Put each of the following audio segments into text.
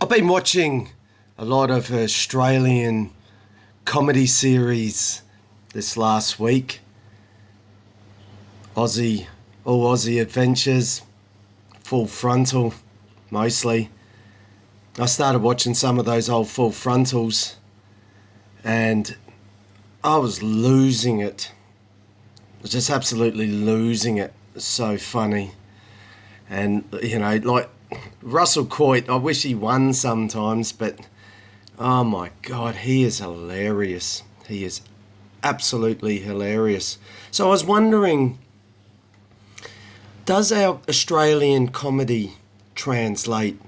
I've been watching a lot of Australian comedy series this last week. All Aussie adventures, Full Frontal, mostly. I started watching some of those old Full Frontals and I was losing it. Just absolutely losing it. It's so funny. And, like Russell Coit, I wish he won sometimes, but oh my God, he is hilarious. He is absolutely hilarious. So I was wondering, does our Australian comedy translate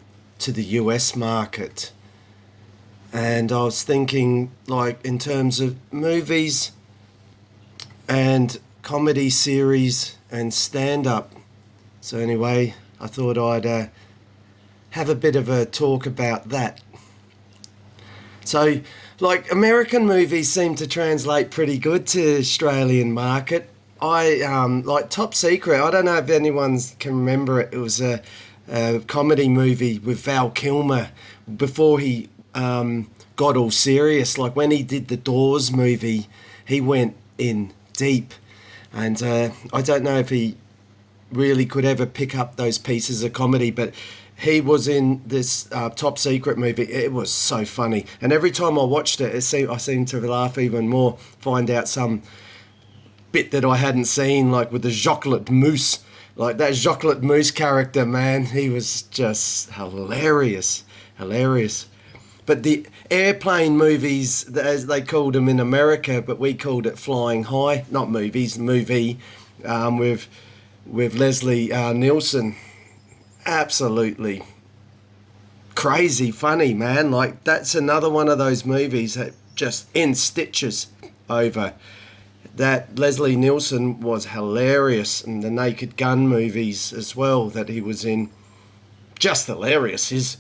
to the US market? And I was thinking, like, in terms of movies and comedy series and stand-up. So anyway, I thought I'd have a bit of a talk about that. So, like, American movies seem to translate pretty good to Australian market. Like Top Secret, I don't know if anyone can remember it. It was a comedy movie with Val Kilmer before he got all serious. Like when he did the Doors movie, he went in deep. And I don't know if he really could ever pick up those pieces of comedy, but he was in this Top Secret movie. It was so funny, and every time I watched it, I seemed to laugh even more. Find out some bit that I hadn't seen, like with the Chocolate Mousse, like that Chocolate Mousse character. Man, he was just hilarious. But the airplane movies, as they called them in America, but we called it Flying High, not movies, movie, with Leslie Nielsen. Absolutely crazy funny, man. Like, that's another one of those movies that just in stitches over. That Leslie Nielsen was hilarious, and the Naked Gun movies as well that he was in, just hilarious. His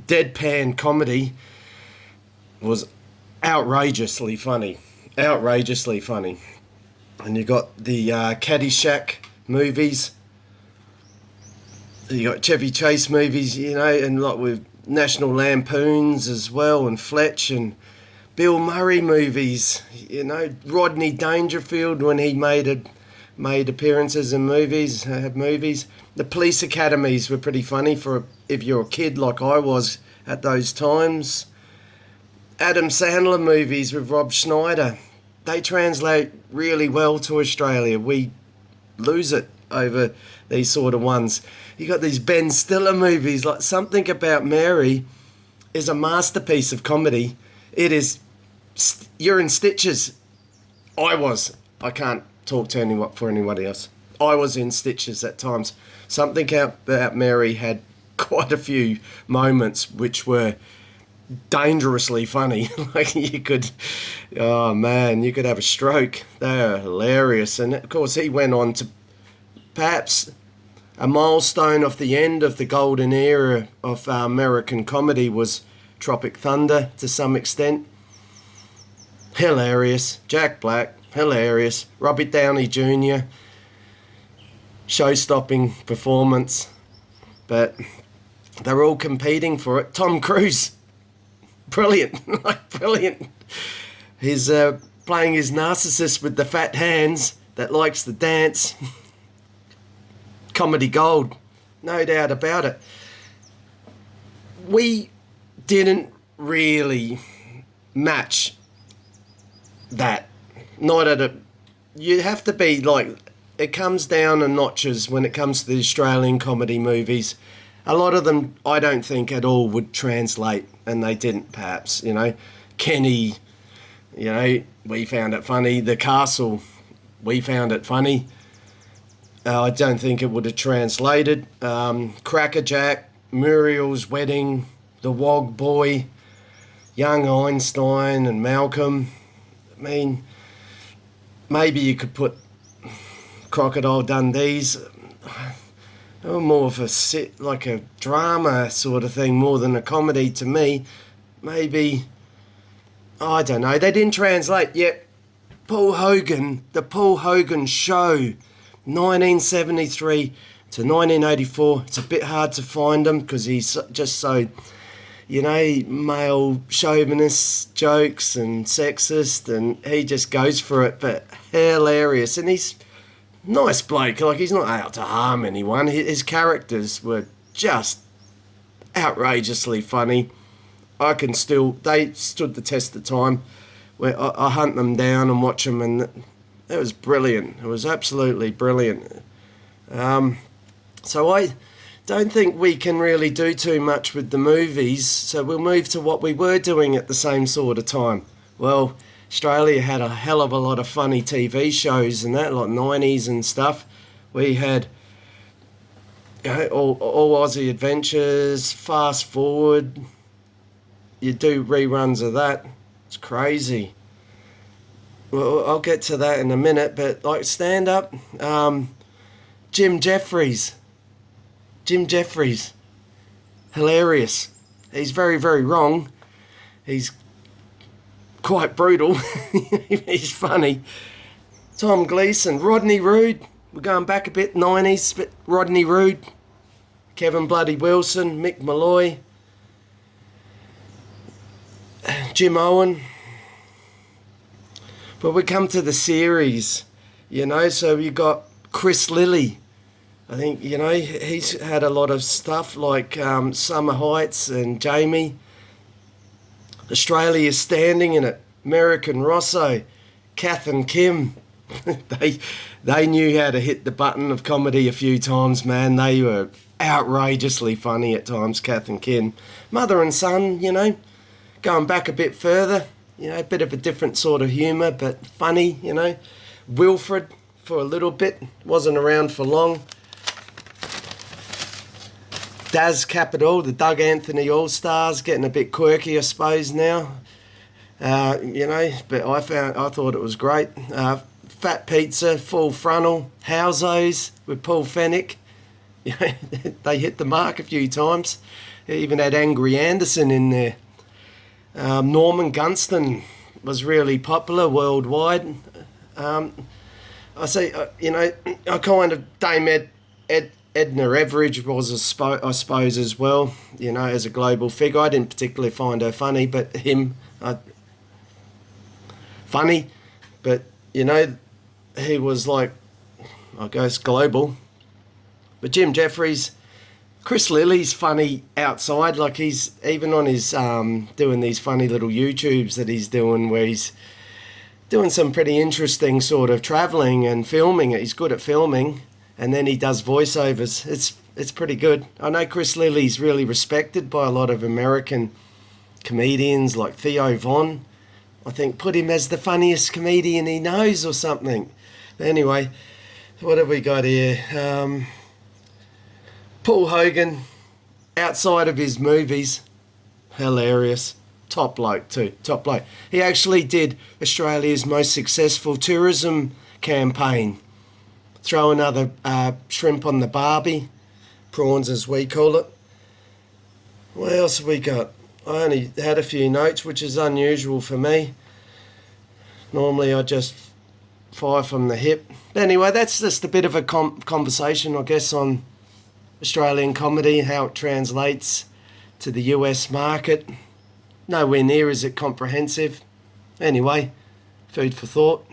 deadpan comedy was outrageously funny. And you got the Caddyshack movies, you got Chevy Chase movies, and like with National Lampoons as well, and Fletch and Bill Murray movies, Rodney Dangerfield when he made appearances in movies, The police academies were pretty funny for if you're a kid like I was at those times. Adam Sandler movies with Rob Schneider, they translate really well to Australia. We lose it over these sort of ones. You got these Ben Stiller movies, like Something About Mary is a masterpiece of comedy. It is, you're in stitches. I can't talk to anybody else. I was in stitches at times. Something About Mary had quite a few moments which were dangerously funny. Like you could have a stroke. They are hilarious. And of course he went on to perhaps a milestone of the end of the golden era of American comedy was Tropic Thunder to some extent. Hilarious. Jack Black, hilarious. Robert Downey Jr., show-stopping performance. But they're all competing for it. Tom Cruise, brilliant. Brilliant. He's playing his narcissist with the fat hands that likes to dance. Comedy gold, no doubt about it. We didn't really match that. Not at a... You have to be like... It comes down a notches when it comes to the Australian comedy movies. A lot of them, I don't think at all would translate, and they didn't, perhaps, Kenny, we found it funny. The Castle, we found it funny. I don't think it would have translated. Crackerjack, Muriel's Wedding, The Wog Boy, Young Einstein and Malcolm. I mean, maybe you could put Crocodile Dundee's more of like a drama sort of thing more than a comedy to me. Maybe, I don't know. They didn't translate. Yet, Paul Hogan, The Paul Hogan Show, 1973 to 1984. It's a bit hard to find him because he's just so male chauvinist jokes and sexist, and he just goes for it, but hilarious. And he's nice bloke, like he's not out to harm anyone. His characters were just outrageously funny. They stood the test of time. Where I hunt them down and watch them, and it was brilliant. It was absolutely brilliant. So I don't think we can really do too much with the movies, so we'll move to what we were doing at the same sort of time. Well, Australia had a hell of a lot of funny TV shows and that, like 90s and stuff. We had all Aussie Adventures, Fast Forward. You do reruns of that. It's crazy. Well, I'll get to that in a minute, but like stand up, Jim Jeffries. Hilarious. He's very, very wrong. He's quite brutal. He's funny. Tom Gleeson, Rodney Roode. We're going back a bit, 90s, but Rodney Roode, Kevin Bloody Wilson, Mick Malloy, Jim Owen. But we come to the series, so you got Chris Lilly. I think, he's had a lot of stuff like Summer Heights and Jamie. Australia's Standing in it. American Rosso, Kath and Kim. they knew how to hit the button of comedy a few times, man. They were outrageously funny at times, Kath and Kim. Mother and Son, going back a bit further, a bit of a different sort of humour, but funny, Wilfred for a little bit, wasn't around for long. Daz Capital, the Doug Anthony All-Stars, getting a bit quirky, I suppose, now. But I thought it was great. Fat Pizza, Full Frontal, Howzos with Paul Fennick. They hit the mark a few times. They even had Angry Anderson in there. Norman Gunston was really popular worldwide. I kind of Dame Edna Everage was, I suppose, as well, as a global figure. I didn't particularly find her funny, but him, funny, but, he was like, I guess, global. But Jim Jeffries, Chris Lilly's funny outside, like he's even on his doing these funny little YouTubes that he's doing where he's doing some pretty interesting sort of travelling and filming it. He's good at filming, and then he does voiceovers. It's pretty good. I know Chris Lilly's really respected by a lot of American comedians like Theo Von. I think put him as the funniest comedian he knows or something. But anyway, what have we got here? Paul Hogan, outside of his movies, hilarious. Top bloke too, top bloke. He actually did Australia's most successful tourism campaign. Throw another shrimp on the barbie, prawns as we call it. What else have we got? I only had a few notes, which is unusual for me. Normally I just fire from the hip. Anyway, that's just a bit of a conversation, I guess, on Australian comedy, how it translates to the US market. Nowhere near is it comprehensive. Anyway, food for thought.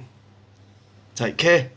Take care.